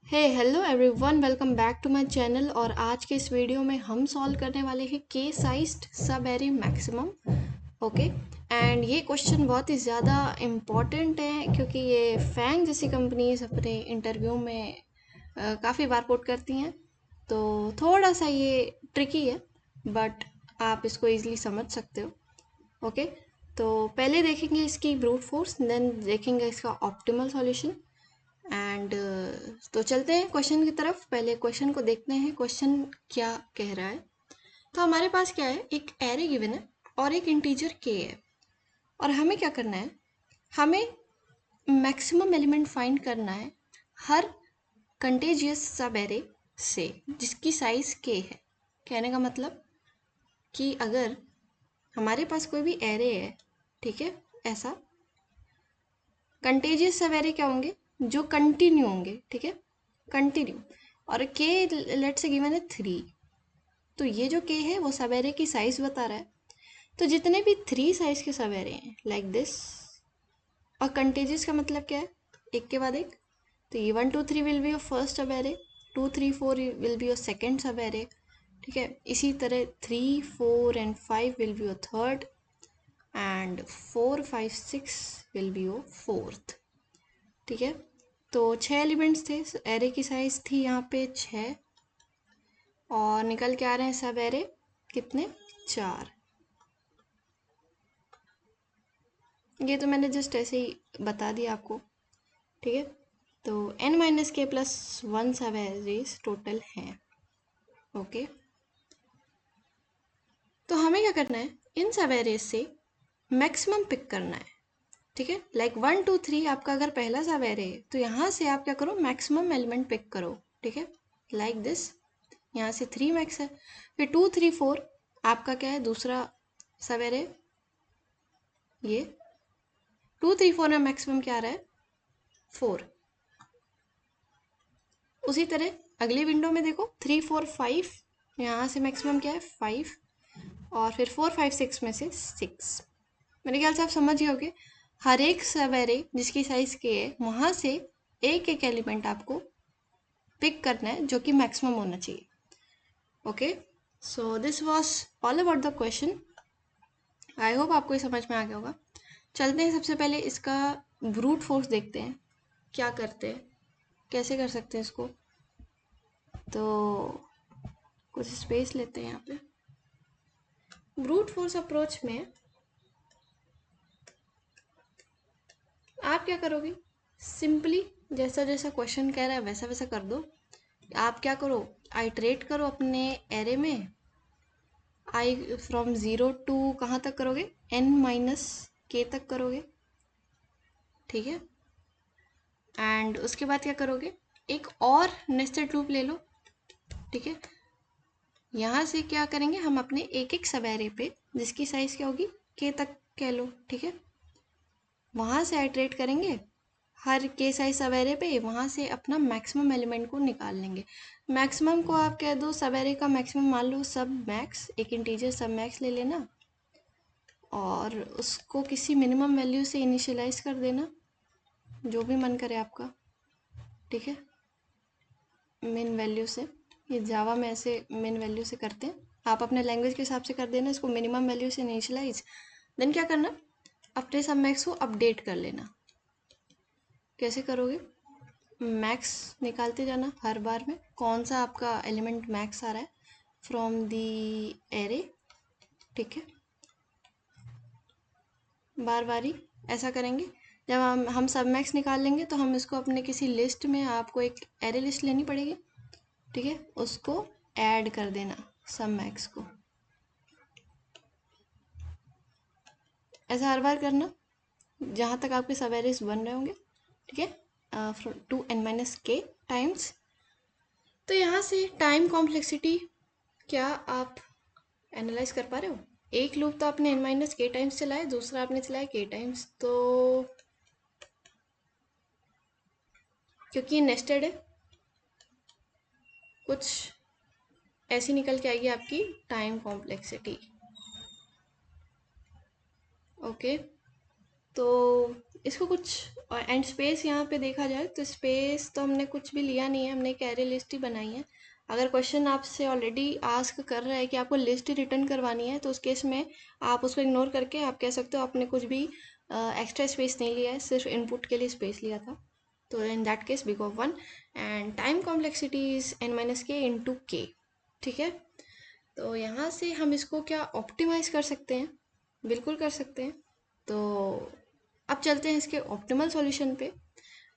Hello everyone, welcome back to my channel. और आज के इस वीडियो में हम सॉल्व करने वाले हैं के साइज्ड सब एरे मैक्सिमम। ओके, एंड ये क्वेश्चन बहुत ही ज़्यादा इम्पॉर्टेंट है क्योंकि ये फैंग जैसी कंपनीज अपने इंटरव्यू में काफ़ी बार पुट करती हैं। तो थोड़ा सा ये ट्रिकी है, बट आप इसको ईजिली समझ सकते हो। ओके, तो पहले देखेंगे इसकी ब्रूट फोर्स, देन देखेंगे इसका ऑप्टिमल सॉल्यूशन। एंड तो चलते हैं क्वेश्चन की तरफ। पहले क्वेश्चन को देखते हैं, क्वेश्चन क्या कह रहा है। तो हमारे पास क्या है, एक एरे गिवन है और एक इंटीजर के है, और हमें क्या करना है, हमें मैक्सिमम एलिमेंट फाइंड करना है हर कंटेजियस सब एरे से जिसकी साइज के है। कहने का मतलब कि अगर हमारे पास कोई भी एरे है, ठीक है, ऐसा कंटेजियस सब एरे क्या होंगे, जो कंटिन्यू होंगे, ठीक है, कंटिन्यू। और के लेट से गिवन है 3, तो ये जो के है वो सब एरे की साइज बता रहा है। तो जितने भी 3 साइज के सब एरे हैं लाइक दिस, और कंटेजियस का मतलब क्या है, एक के बाद एक। तो ये 1 2 3 विल बी योर फर्स्ट सब array, 2 3 4 will be your second सब एरे, ठीक है। इसी तरह 3 4 and 5 will be your third, and 4 5 6 will be your fourth, ठीक है। तो 6 एलिमेंट्स थे, एरे की साइज थी यहाँ पे 6, और निकल के आ रहे हैं सब एरे कितने, 4। ये तो मैंने जस्ट ऐसे ही बता दिया आपको, ठीक है। तो n माइनस के प्लस 1 सब एरेज टोटल हैं। ओके, तो हमें क्या करना है, इन सब एरेज से मैक्सिमम पिक करना है, ठीक है। लाइक 1 2 3 आपका अगर पहला सब एरे है तो यहाँ से आप क्या करो, मैक्सिमम एलिमेंट पिक करो, ठीक है, लाइक दिस। यहाँ से 3 मैक्स है, फिर 2 3 4 आपका क्या है, दूसरा सब एरे, ये 2 3 4 में मैक्सिमम क्या आ रहा है, 4। उसी तरह अगली विंडो में देखो 3 4 5, यहाँ से मैक्सिमम क्या है, 5, और फिर 4 5 6 में से 6। मेरे ख्याल से आप समझ गए होगे, हर एक सब एरे जिसकी साइज के है वहाँ से एक एक एलिमेंट आपको पिक करना है जो कि मैक्सिमम होना चाहिए। Okay, so this was all about the question. I hope आपको ये समझ में आ गया होगा। चलते हैं, सबसे पहले इसका ब्रूट फोर्स देखते हैं क्या करते हैं, कैसे कर सकते हैं इसको। तो कुछ स्पेस लेते हैं यहाँ पे। ब्रूट फोर्स अप्रोच में आप क्या करोगे, सिंपली जैसा जैसा क्वेश्चन कह रहा है वैसा वैसा कर दो। आप क्या करो, आइटरेट करो अपने एरे में, आई फ्रॉम 0 टू कहाँ तक करोगे, n माइनस के तक करोगे, ठीक है। एंड उसके बाद क्या करोगे, एक और नेस्टेड लूप ले लो, ठीक है। यहाँ से क्या करेंगे, हम अपने एक एक सब एरे पे जिसकी साइज क्या होगी, के तक कह लो, ठीक है, वहाँ से आइटरेट करेंगे हर के साइज सब एरे पे, वहाँ से अपना मैक्सिमम एलिमेंट को निकाल लेंगे। मैक्सिमम को आप कह दो सब एरे का मैक्सिमम मान लो सब मैक्स, एक इंटीजर सब मैक्स ले लेना, और उसको किसी मिनिमम वैल्यू से इनिशियलाइज कर देना, जो भी मन करे आपका, ठीक है, मिन वैल्यू से। ये जावा में ऐसे मिन वैल्यू से करते हैं, आप अपने लैंग्वेज के हिसाब से कर देना इसको, मिनिमम वैल्यू से इनिशियलाइज। देन क्या करना, अपने सब मैक्स को अपडेट कर लेना। कैसे करोगे, मैक्स निकालते जाना हर बार में, कौन सा आपका एलिमेंट मैक्स आ रहा है फ्रॉम दी एरे, ठीक है, बार बारी ऐसा करेंगे। जब हम सब मैक्स निकाल लेंगे तो हम इसको अपने किसी लिस्ट में, आपको एक एरे लिस्ट लेनी पड़ेगी, ठीक है, उसको ऐड कर देना सब मैक्स को, ऐसा हर बार करना जहाँ तक आपके सब एरेज बन रहे होंगे, ठीक है, टू n माइनस के टाइम्स। तो यहाँ से टाइम कॉम्प्लेक्सिटी क्या आप एनालाइज कर पा रहे हो, एक लूप तो आपने n माइनस के टाइम्स चलाया, दूसरा आपने चलाया के टाइम्स, तो क्योंकि नेस्टेड है कुछ ऐसी निकल के आएगी आपकी टाइम कॉम्प्लेक्सिटी। ओके, तो इसको कुछ और एंड स्पेस यहाँ पे देखा जाए तो स्पेस तो हमने कुछ भी लिया नहीं है, हमने एक एरे लिस्ट ही बनाई है। अगर क्वेश्चन आपसे ऑलरेडी आस्क कर रहा है कि आपको लिस्ट रिटर्न करवानी है तो उस केस में आप उसको इग्नोर करके आप कह सकते हो आपने कुछ भी एक्स्ट्रा स्पेस नहीं लिया है, सिर्फ इनपुट के लिए स्पेस लिया था। तो in that case big of 1 and time complexity is n-k into k। ठीक है, तो यहाँ से हम इसको क्या ऑप्टिमाइज कर सकते हैं, बिल्कुल कर सकते हैं। तो अब चलते हैं इसके ऑप्टिमल सॉल्यूशन पे।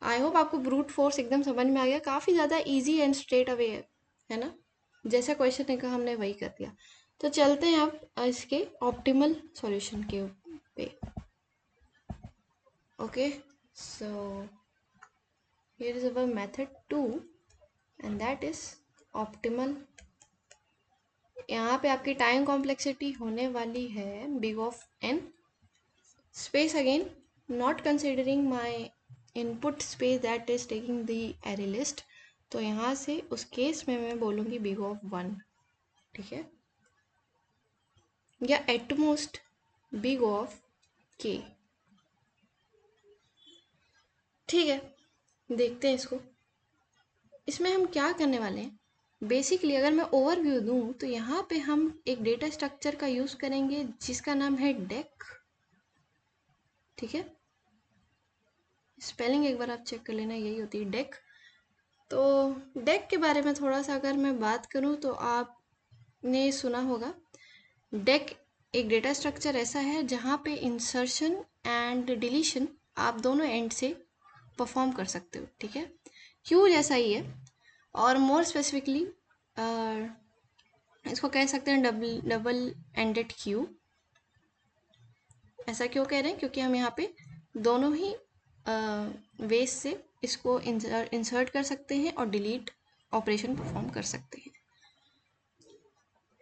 आई होप आपको ब्रूट फोर्स एकदम समझ में आ गया, काफ़ी ज़्यादा इजी एंड स्ट्रेट अवे है ना, जैसा क्वेश्चन ने कहा हमने वही कर दिया। तो चलते हैं अब इसके ऑप्टिमल सॉल्यूशन के पे। Okay, so here is our method 2 and that is optimal. यहाँ पे आपकी टाइम कॉम्प्लेक्सिटी होने वाली है big of n, space again not considering my input space that is taking the array list. तो यहाँ से उस केस में मैं बोलूँगी बिग ऑफ 1, ठीक है, या at most big of k। ठीक है, देखते हैं इसको। इसमें हम क्या करने वाले हैं, बेसिकली अगर मैं ओवरव्यू दूं तो यहाँ पे हम एक डेटा स्ट्रक्चर का यूज़ करेंगे जिसका नाम है डेक। ठीक है, स्पेलिंग एक बार आप चेक कर लेना, यही होती है डेक। तो डेक के बारे में थोड़ा सा अगर मैं बात करूं तो आपने सुना होगा, डेक एक डेटा स्ट्रक्चर ऐसा है जहाँ पे इंसर्शन एंड डिलीशन आप दोनों एंड से परफॉर्म कर सकते हो। ठीक है, क्यू जैसा ही है, और मोर स्पेसिफिकली इसको कह सकते हैं डबल एंडेड क्यू। ऐसा क्यों कह रहे हैं, क्योंकि हम यहाँ पे दोनों ही वेज से इसको इंसर्ट कर सकते हैं और डिलीट ऑपरेशन परफॉर्म कर सकते हैं।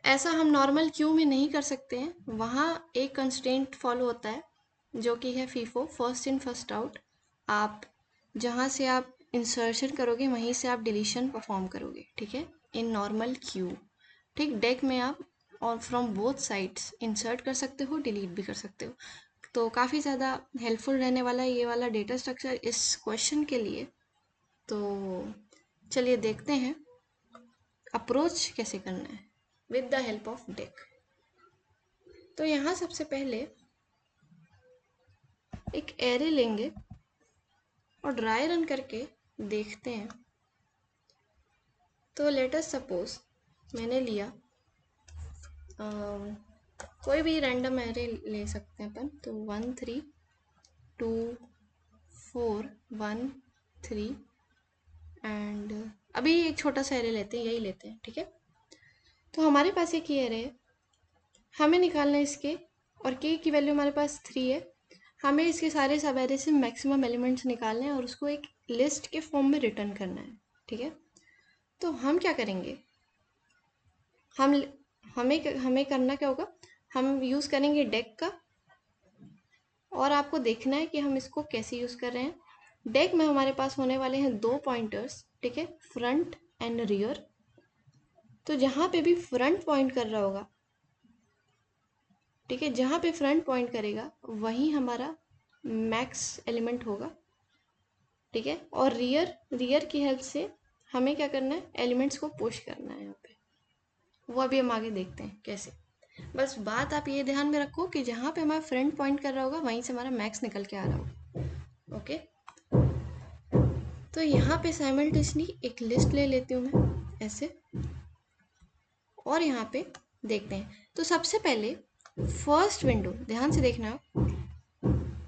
ऐसा हम नॉर्मल क्यू में नहीं कर सकते हैं, वहाँ एक कंस्ट्रेंट फॉलो होता है जो कि है FIFO, first in first out. आप जहाँ से आप इंसर्शन करोगे वहीं से आप डिलीशन परफॉर्म करोगे। ठीक है, इन नॉर्मल क्यू। ठीक, डेक में आप और फ्रॉम बोथ साइड्स इंसर्ट कर सकते हो, डिलीट भी कर सकते हो। तो काफ़ी ज़्यादा हेल्पफुल रहने वाला है ये वाला डेटा स्ट्रक्चर इस क्वेश्चन के लिए। तो चलिए देखते हैं अप्रोच कैसे करना है with the help of deck. तो यहाँ सबसे पहले एक एरे लेंगे और ड्राई रन करके देखते हैं। तो लेट अस सपोज मैंने लिया कोई भी रैंडम एरे ले सकते हैं अपन, तो 1 3 2 4 1 3 एंड अभी एक छोटा सा एरे लेते हैं, यही लेते हैं। ठीक है, तो हमारे पास एक ये एरे है, हमें निकालना है इसके, और k की वैल्यू हमारे पास 3 है। हमें इसके सारे सब एरे से मैक्सिमम एलिमेंट्स निकालने हैं और उसको एक लिस्ट के फॉर्म में रिटर्न करना है। ठीक है, तो हम क्या करेंगे, हमें करना क्या होगा, हम यूज़ करेंगे डेक का, और आपको देखना है कि हम इसको कैसे यूज़ कर रहे हैं। डेक में हमारे पास होने वाले हैं 2 पॉइंटर्स, ठीक है, फ्रंट एंड रियर। तो जहाँ पे भी फ्रंट पॉइंट कर रहा होगा, ठीक है, जहाँ पे फ्रंट पॉइंट करेगा वहीं हमारा मैक्स एलिमेंट होगा। ठीक है, और रियर की हेल्प से हमें क्या करना है, एलिमेंट्स को पुश करना है यहाँ पे, वो अभी हम आगे देखते हैं कैसे। बस बात आप ये ध्यान में रखो कि जहाँ पे हमारा फ्रंट पॉइंट कर रहा होगा वहीं से हमारा मैक्स निकल के आ रहा होगा। ओके, तो यहाँ पे साइमल्टेनियसली एक लिस्ट ले लेती हूँ मैं ऐसे, और यहाँ पे देखते हैं। तो सबसे पहले फर्स्ट विंडो ध्यान से देखना,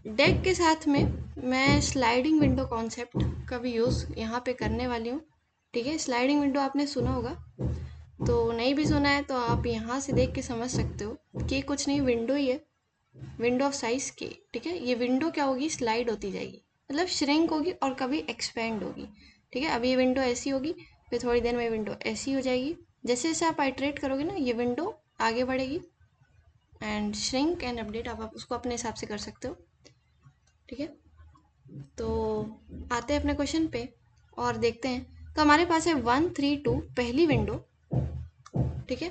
डेक के साथ में मैं स्लाइडिंग विंडो कॉन्सेप्ट का भी यूज़ यहाँ पे करने वाली हूँ। ठीक है, स्लाइडिंग विंडो आपने सुना होगा, तो नहीं भी सुना है तो आप यहाँ से देख के समझ सकते हो कि कुछ नहीं, विंडो ही है, विंडो ऑफ साइज के। ठीक है, ये विंडो क्या होगी, स्लाइड होती जाएगी, मतलब श्रिंक होगी और कभी एक्सपेंड होगी। ठीक है, अभी ये विंडो ऐसी होगी, फिर थोड़ी देर में विंडो ऐसी हो जाएगी। जैसे जैसे आप आइट्रेट करोगे ना, ये विंडो आगे बढ़ेगी, एंड श्रिंक एंड अपडेट आप उसको अपने हिसाब से कर सकते हो। ठीक है, तो आते हैं अपने क्वेश्चन पे और देखते हैं। तो हमारे पास है 1 3 2 पहली विंडो। ठीक है,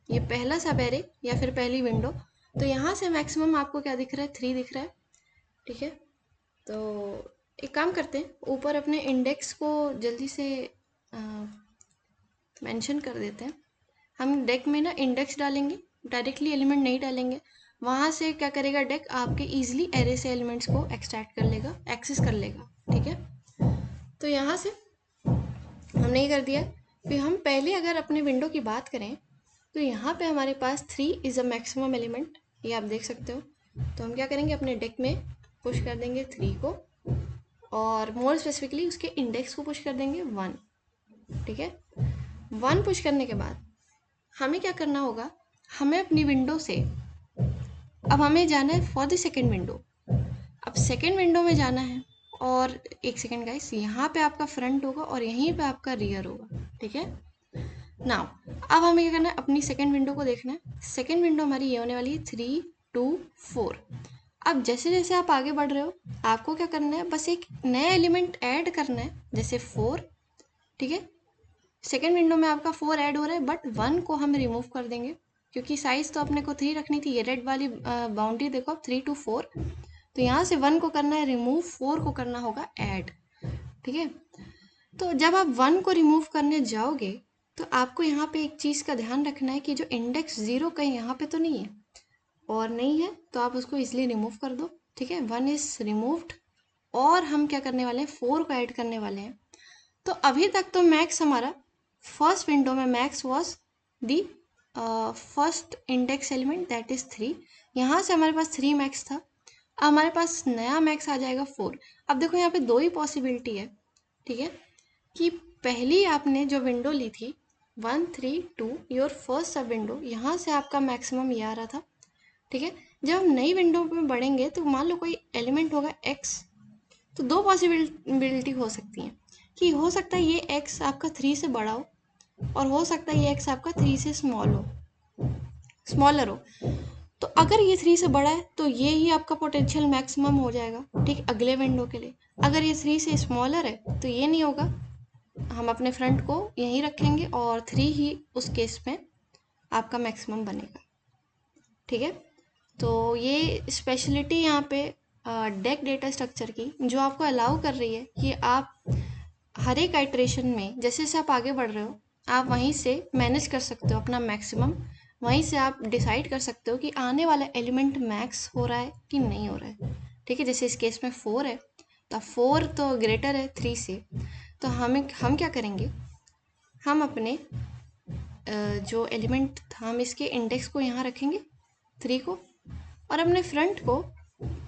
ये पहला सब एरे या फिर पहली विंडो। तो यहाँ से मैक्सिमम आपको क्या दिख रहा है, 3 दिख रहा है। ठीक है, तो एक काम करते हैं, ऊपर अपने इंडेक्स को जल्दी से मेंशन कर देते हैं। हम डेक में ना इंडेक्स डालेंगे, डायरेक्टली एलिमेंट नहीं डालेंगे। वहाँ से क्या करेगा डेक, आपके इजीली एरे से एलिमेंट्स को एक्सट्रैक्ट कर लेगा, एक्सेस कर लेगा। ठीक है, तो यहाँ से हमने ये कर दिया। फिर हम पहले अगर अपने विंडो की बात करें तो यहाँ पे हमारे पास 3 इज़ अ मैक्सिमम एलिमेंट, ये आप देख सकते हो। तो हम क्या करेंगे, अपने डेक में पुश कर देंगे 3 को, और मोर स्पेसिफिकली उसके इंडेक्स को पुश कर देंगे 1। ठीक है, 1 पुश करने के बाद हमें क्या करना होगा, हमें अपनी विंडो से अब हमें जाना है फॉर द सेकेंड विंडो। अब सेकेंड विंडो में जाना है, और एक सेकेंड गाइस, यहाँ पे आपका फ्रंट होगा और यहीं पे आपका रियर होगा। ठीक है, नाउ अब हमें क्या करना है, अपनी सेकेंड विंडो को देखना है। सेकेंड विंडो हमारी ये होने वाली है 3 2 4। अब जैसे जैसे आप आगे बढ़ रहे हो, आपको क्या करना है, बस एक नया एलिमेंट ऐड करना है, जैसे 4। ठीक है, सेकेंड विंडो में आपका 4 ऐड हो रहा है, बट 1 को हम रिमूव कर देंगे, क्योंकि साइज तो अपने को 3 रखनी थी। ये रेड वाली बाउंड्री देखो, 3 to 4। तो यहाँ से 1 को करना है रिमूव, 4 को करना होगा ऐड। ठीक है, तो जब आप 1 को रिमूव करने जाओगे तो आपको यहाँ पे एक चीज़ का ध्यान रखना है कि जो इंडेक्स 0 कहीं यहाँ पे तो नहीं है, और नहीं है तो आप उसको इजिली रिमूव कर दो। ठीक है, 1 इज रिमूव्ड, और हम क्या करने वाले हैं, 4 को ऐड करने वाले हैं। तो अभी तक तो मैक्स हमारा फर्स्ट विंडो में max was the first index element, that is 3। यहाँ से हमारे पास 3 मैक्स था, अब हमारे पास नया मैक्स आ जाएगा 4। अब देखो यहाँ पे 2 ही पॉसिबिलिटी है। ठीक है, कि पहली आपने जो विंडो ली थी 1 3 2, योर फर्स्ट सब विंडो, यहाँ से आपका मैक्सिमम ये आ रहा था। ठीक है, जब हम नई विंडो में बढ़ेंगे तो मान लो कोई एलिमेंट होगा x, तो 2 पॉसिबिलिटी हो सकती हैं, कि हो सकता है ये x आपका 3 से बड़ा हो, और हो सकता है ये x आपका 3 से स्मॉलर हो। तो अगर ये 3 से बड़ा है तो ये ही आपका पोटेंशियल मैक्सिमम हो जाएगा। ठीक, अगले विंडो के लिए। अगर ये 3 से स्मॉलर है तो ये नहीं होगा, हम अपने फ्रंट को यहीं रखेंगे, और 3 ही उस केस में आपका मैक्सिमम बनेगा। ठीक है, तो ये स्पेशलिटी यहाँ पे डेक डेटा स्ट्रक्चर की जो आपको अलाउ कर रही है कि आप हर एक आइट्रेशन में जैसे जैसे आप आगे बढ़ रहे हो, आप वहीं से मैनेज कर सकते हो अपना मैक्सिमम। वहीं से आप डिसाइड कर सकते हो कि आने वाला एलिमेंट मैक्स हो रहा है कि नहीं हो रहा है। ठीक है, जैसे इस केस में 4 है, तो 4 तो ग्रेटर है 3 से, तो हम क्या करेंगे, हम अपने जो एलिमेंट था, हम इसके इंडेक्स को यहाँ रखेंगे 3 को, और अपने फ्रंट को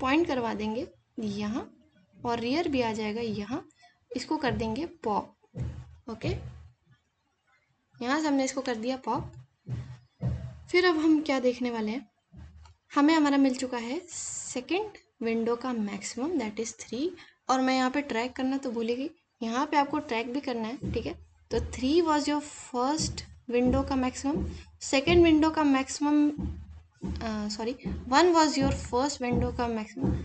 पॉइंट करवा देंगे यहाँ, और रियर भी आ जाएगा यहाँ, इसको कर देंगे पॉप। ओके, यहाँ से हमने इसको कर दिया पॉप। फिर अब हम क्या देखने वाले हैं, हमें हमारा मिल चुका है सेकंड विंडो का मैक्सिमम, दैट इज़ 3। और मैं यहाँ पे ट्रैक करना तो भूल गई, यहाँ पे आपको ट्रैक भी करना है। ठीक है, तो 3 वॉज योर फर्स्ट विंडो का मैक्सिमम, सेकेंड विंडो का maximum, sorry 1 was your first window का मैक्सिमम।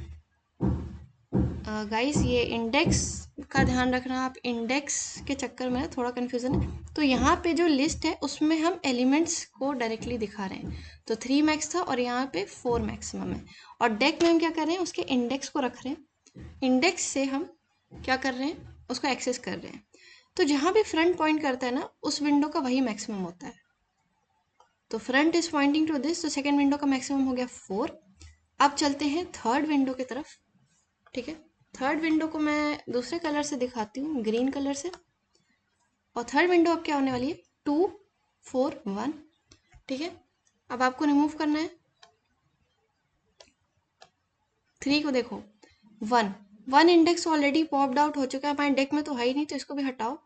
गाइस ये इंडेक्स का ध्यान रखना, आप इंडेक्स के चक्कर में थोड़ा कन्फ्यूज़न है। तो यहाँ पे जो लिस्ट है उसमें हम एलिमेंट्स को डायरेक्टली दिखा रहे हैं, तो 3 मैक्स था और यहाँ पे 4 मैक्सिमम है, और डेक में हम क्या कर रहे हैं, उसके इंडेक्स को रख रहे हैं। इंडेक्स से हम क्या कर रहे हैं, उसको एक्सेस कर रहे हैं। तो जहाँ भी फ्रंट पॉइंट करता है ना, उस विंडो का वही मैक्सिमम होता है। तो front is pointing to this, तो सेकेंड विंडो का मैक्सिमम हो गया 4। अब चलते हैं थर्ड विंडो की तरफ। ठीक है, थर्ड विंडो को मैं दूसरे कलर से दिखाती हूँ, ग्रीन कलर से। और थर्ड विंडो अब क्या होने वाली है, 2 4 1। ठीक है, अब आपको रिमूव करना है 3 को। देखो 1 इंडेक्स ऑलरेडी पॉप्ड आउट हो चुका है, हमारे डेक में तो है ही नहीं, तो इसको भी हटाओ।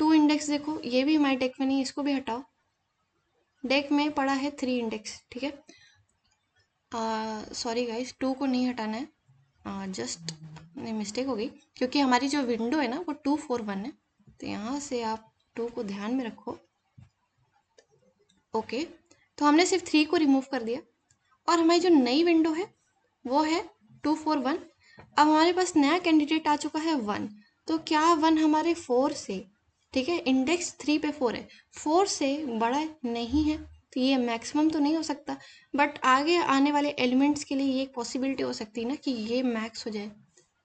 2 इंडेक्स देखो, ये भी हमारे डेक में नहीं, इसको भी हटाओ। डेक में पड़ा है 3 इंडेक्स। ठीक है, सॉरी गाइस, 2 को नहीं हटाना है, जस्ट मिस्टेक हो गई, क्योंकि हमारी जो विंडो है ना वो 2 4 1 है। तो यहाँ से आप 2 को ध्यान में रखो। ओके, तो हमने सिर्फ 3 को रिमूव कर दिया, और हमारी जो नई विंडो है वो है 2 4 1। अब हमारे पास नया कैंडिडेट आ चुका है 1। तो क्या 1 हमारे 4 से, ठीक है, इंडेक्स 3 पे 4 है, 4 से बड़ा नहीं है, तो ये मैक्सिमम तो नहीं हो सकता, बट आगे आने वाले एलिमेंट्स के लिए ये एक पॉसिबिलिटी हो सकती है ना कि ये मैक्स हो जाए।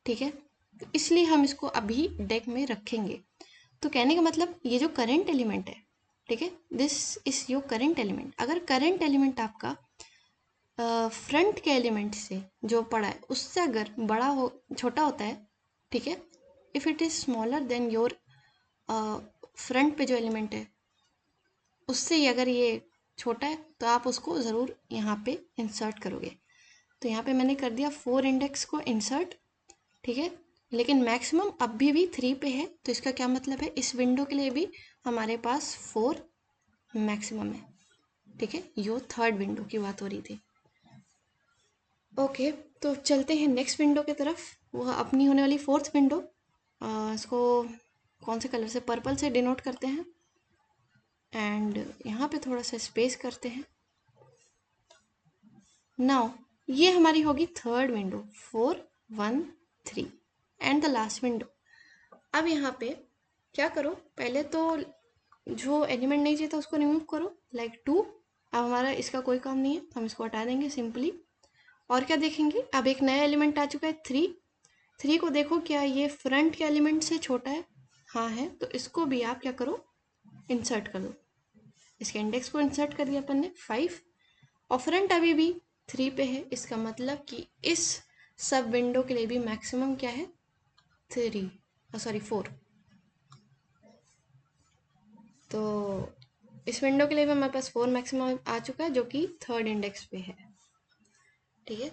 ठीक है, तो इसलिए हम इसको अभी डेक में रखेंगे। तो कहने का मतलब ये जो करंट एलिमेंट है, ठीक है, this is your current element. अगर करंट एलिमेंट आपका फ्रंट के एलिमेंट से जो पड़ा है उससे अगर बड़ा हो, छोटा होता है, ठीक है, if it is smaller than your front पे जो एलिमेंट है उससे ही अगर ये छोटा है तो आप उसको ज़रूर यहाँ पे इंसर्ट करोगे। तो यहाँ पे मैंने कर दिया 4 इंडेक्स को इंसर्ट, ठीक है, लेकिन मैक्सिमम अभी भी 3 पे है। तो इसका क्या मतलब है, इस विंडो के लिए भी हमारे पास 4 मैक्सिमम है, ठीक है। यो थर्ड विंडो की बात हो रही थी। ओके, तो चलते हैं नेक्स्ट विंडो की तरफ। वह अपनी होने वाली फोर्थ विंडो, इसको कौन से कलर से, पर्पल से डिनोट करते हैं एंड यहाँ पे थोड़ा सा स्पेस करते हैं। नाउ ये हमारी होगी third window, 4 1 3 and the last window. अब यहाँ पे क्या करो, पहले तो जो एलिमेंट नहीं चाहिए था उसको रिमूव करो, लाइक 2। अब हमारा इसका कोई काम नहीं है, हम इसको हटा देंगे सिंपली। और क्या देखेंगे, अब एक नया एलिमेंट आ चुका है 3। 3 को देखो, क्या ये फ्रंट के एलिमेंट से छोटा है? हाँ है, तो इसको भी आप क्या करो, इंसर्ट कर दो। इसके इंडेक्स को इंसर्ट कर दिया अपन ने 5, और फ्रंट अभी भी 3 पे है। इसका मतलब कि इस सब विंडो के लिए भी मैक्सिमम क्या है, 3, सॉरी 4। तो इस विंडो के लिए भी हमारे पास 4 मैक्सिमम आ चुका है जो कि थर्ड इंडेक्स पे है, ठीक है।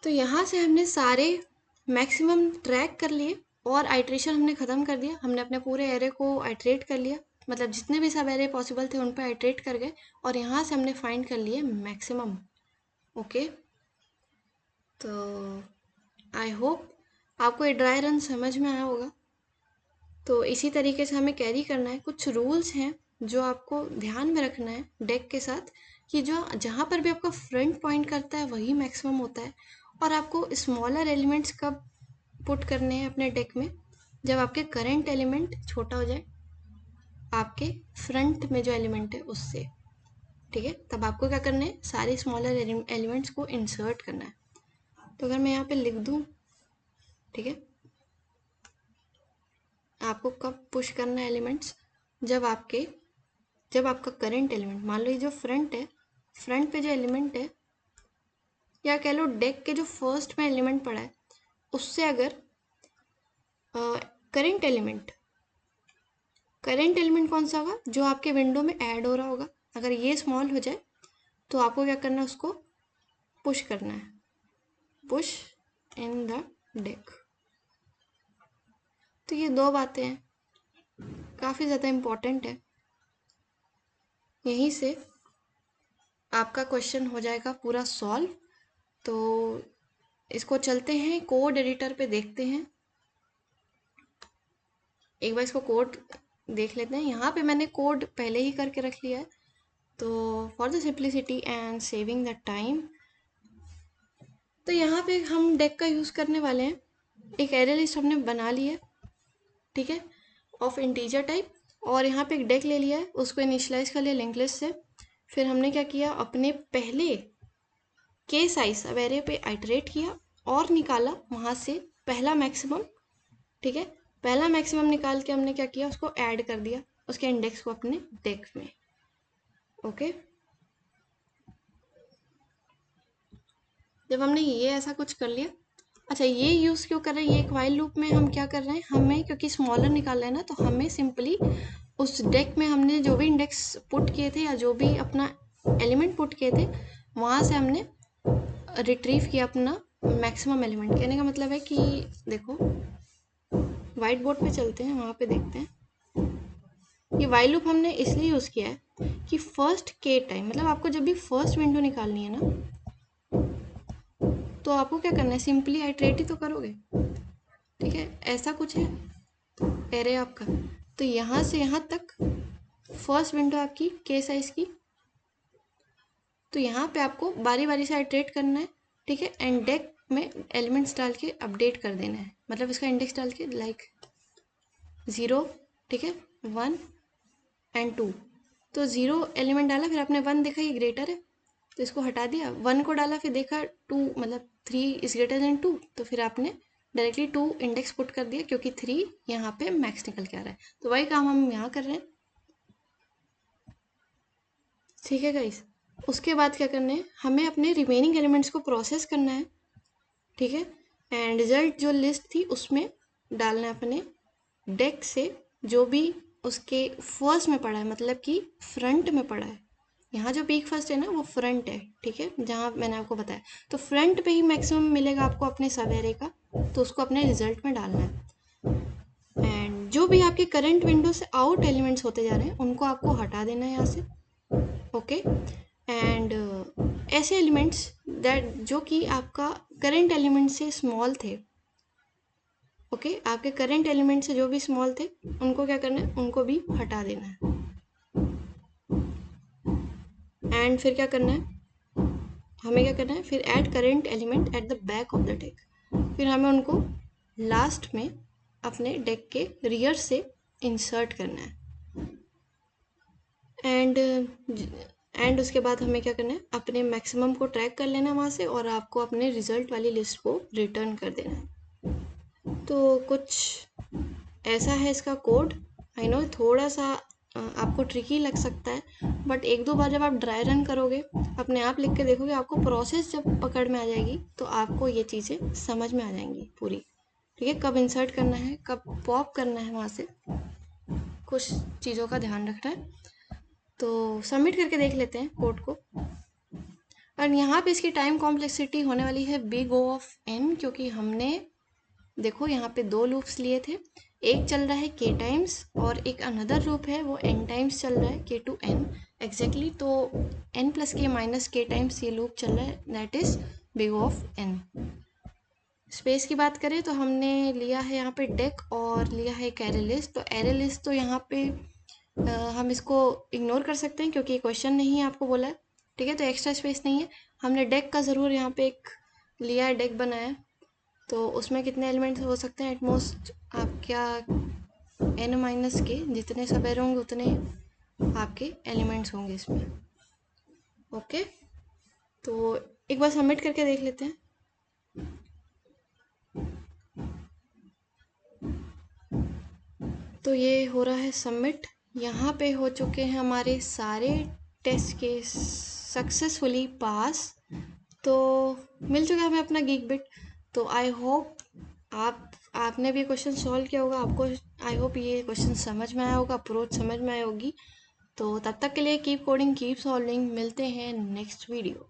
तो यहाँ से हमने सारे मैक्सिमम ट्रैक कर लिए और आइट्रेशन हमने ख़त्म कर दिया। हमने अपने पूरे एरे को आइट्रेट कर लिया, मतलब जितने भी सब एरे पॉसिबल थे उन पर आइट्रेट कर गए, और यहाँ से हमने फाइंड कर लिए मैक्सिमम। ओके, तो आई होप आपको ये ड्राई रन समझ में आया होगा। तो इसी तरीके से हमें कैरी करना है। कुछ रूल्स हैं जो आपको ध्यान में रखना है डेक के साथ, कि जो जहाँ पर भी आपका फ्रंट पॉइंट करता है वही मैक्सिमम होता है। और आपको स्मॉलर एलिमेंट्स कब पुट करने हैं अपने डेक में, जब आपके करंट एलिमेंट छोटा हो जाए आपके फ्रंट में जो एलिमेंट है उससे, ठीक है। तब आपको क्या करना है, सारे स्मॉलर एलिमेंट्स को इंसर्ट करना है। तो अगर मैं यहाँ पे लिख दूँ, ठीक है, आपको कब पुश करना है एलिमेंट्स, जब आपका करंट एलिमेंट, मान लो ये जो फ्रंट है, फ्रंट पे जो एलिमेंट है, या कह लो डेक के जो फर्स्ट में एलिमेंट पड़ा है उससे अगर करंट एलिमेंट कौन सा होगा, जो आपके विंडो में ऐड हो रहा होगा, अगर ये स्मॉल हो जाए तो आपको क्या करना है, उसको पुश करना है, पुश इन द डेक। तो ये 2 बातें हैं, काफ़ी ज़्यादा इम्पोर्टेंट है। यहीं से आपका क्वेश्चन हो जाएगा पूरा सॉल्व। तो इसको चलते हैं कोड एडिटर पे देखते हैं, एक बार इसको कोड देख लेते हैं। यहाँ पे मैंने कोड पहले ही करके रख लिया है, तो for the simplicity and saving the time, तो यहाँ पे हम डेक का यूज़ करने वाले हैं। एक एरे लिस्ट हमने बना ली है, ठीक है, ऑफ इंटीजर टाइप, और यहाँ पे एक डेक ले लिया है, उसको इनिशियलाइज कर लिया लिंक लिस्ट से। फिर हमने क्या किया, अपने पहले के साइज अब एरे पे आइटरेट किया और निकाला वहाँ से पहला मैक्सिमम, ठीक है। पहला मैक्सिमम निकाल के हमने क्या किया, उसको ऐड कर दिया उसके इंडेक्स को अपने डेक में। ओके, जब हमने ये ऐसा कुछ कर लिया, अच्छा ये यूज़ क्यों कर रहे हैं, ये एक वाइल लूप में हम क्या कर रहे हैं, हमें क्योंकि स्मॉलर निकालना है ना, तो हमें सिंपली उस डेक में हमने जो भी इंडेक्स पुट किए थे या जो भी अपना एलिमेंट पुट किए थे वहाँ से हमने रिट्रीव किया अपना मैक्सिमम एलिमेंट। कहने का मतलब है कि देखो, वाइट बोर्ड पे चलते हैं, वहाँ पे देखते हैं। ये वाइल लूप हमने इसलिए यूज़ किया है कि फर्स्ट के टाइम, मतलब आपको जब भी फर्स्ट विंडो निकालनी है ना, तो आपको क्या करना है, सिंपली आइटरेट ही तो करोगे, ठीक है। ऐसा कुछ है एरे आपका, तो यहाँ से यहाँ तक फर्स्ट विंडो आपकी के साइज की, तो यहाँ पे आपको बारी बारी से आइटरेट करना है, ठीक है। एंड डेक में एलिमेंट्स डाल के अपडेट कर देना है, मतलब इसका इंडेक्स डाल के लाइक 0, ठीक है, 1 एंड 2। तो 0 एलिमेंट डाला, फिर आपने 1 देखा ये ग्रेटर है तो इसको हटा दिया, 1 को डाला, फिर देखा 2 मतलब 3 इज ग्रेटर देन 2, तो फिर आपने डायरेक्टली 2 इंडेक्स पुट कर दिया क्योंकि 3 यहाँ पे मैक्स निकल के आ रहा है, तो वही काम हम यहाँ कर रहे हैं। ठीक है गाइस, उसके बाद क्या करना है, हमें अपने रिमेनिंग एलिमेंट्स को प्रोसेस करना है। ठीक है, एंड रिजल्ट जो लिस्ट थी उसमें डालना है अपने डेक से जो भी उसके फर्स्ट में पड़ा है, मतलब कि फ्रंट में पड़ा है। यहाँ जो पीक फर्स्ट है ना वो फ्रंट है, ठीक है, जहाँ मैंने आपको बताया, तो फ्रंट पे ही मैक्सिमम मिलेगा आपको अपने सब एरे का, तो उसको अपने रिजल्ट में डालना है। एंड जो भी आपके करंट विंडो से आउट एलिमेंट्स होते जा रहे हैं उनको आपको हटा देना है यहाँ से। ओके, एंड ऐसे एलिमेंट्स दैट जो कि आपका करंट एलिमेंट से स्मॉल थे, ओके, आपके करंट एलिमेंट से जो भी स्मॉल थे उनको क्या करना है, उनको भी हटा देना है। एंड फिर क्या करना है, हमें क्या करना है, फिर add current element at the back of the deck, फिर हमें उनको लास्ट में अपने डेक के रियर से इंसर्ट करना है। एंड उसके बाद हमें क्या करना है, अपने मैक्सिमम को ट्रैक कर लेना वहाँ से और आपको अपने रिजल्ट वाली लिस्ट को रिटर्न कर देना है। तो कुछ ऐसा है इसका कोड। आई नो थोड़ा सा आपको ट्रिकी लग सकता है, बट एक दो बार जब आप ड्राई रन करोगे, अपने आप लिख के देखोगे, आपको प्रोसेस जब पकड़ में आ जाएगी तो आपको ये चीज़ें समझ में आ जाएंगी पूरी। ठीक है, कब इंसर्ट करना है, कब पॉप करना है, वहाँ से कुछ चीज़ों का ध्यान रखना है। तो सबमिट करके देख लेते हैं कोड को। और यहाँ पे इसकी टाइम कॉम्प्लेक्सिटी होने वाली है बिग O ऑफ n, क्योंकि हमने देखो यहाँ पे 2 लूप्स लिए थे, एक चल रहा है k टाइम्स और एक अनदर लूप है वो n टाइम्स चल रहा है, k to n एग्जैक्टली, तो n plus k minus k times ये लूप चल रहा है, that is big O of n। Space की बात करें तो हमने लिया है यहाँ पे डेक और लिया है एक एरे लिस्ट, तो एरे लिस्ट तो यहाँ पे हम इसको इग्नोर कर सकते हैं क्योंकि क्वेश्चन नहीं है, आपको बोला है। ठीक है, तो एक्स्ट्रा स्पेस नहीं है, हमने डेक का ज़रूर यहाँ पे एक लिया है, डेक बनाया है, तो उसमें कितने एलिमेंट्स हो सकते हैं, एटमोस्ट आप क्या n माइनस के जितने सब एरे होंगे उतने आपके एलिमेंट्स होंगे इसमें। ओके, तो एक बार सबमिट करके देख लेते हैं। तो ये हो रहा है सबमिट, यहाँ पे हो चुके हैं हमारे सारे टेस्ट केस सक्सेसफुली पास, तो मिल चुका है हमें अपना गीक बिट। तो आई होप आपने भी क्वेश्चन सॉल्व किया होगा, आपको आई होप ये क्वेश्चन समझ में आया होगा, अप्रोच समझ में आई होगी। तो तब तक के लिए कीप कोडिंग कीप सॉल्विंग, मिलते हैं नेक्स्ट वीडियो।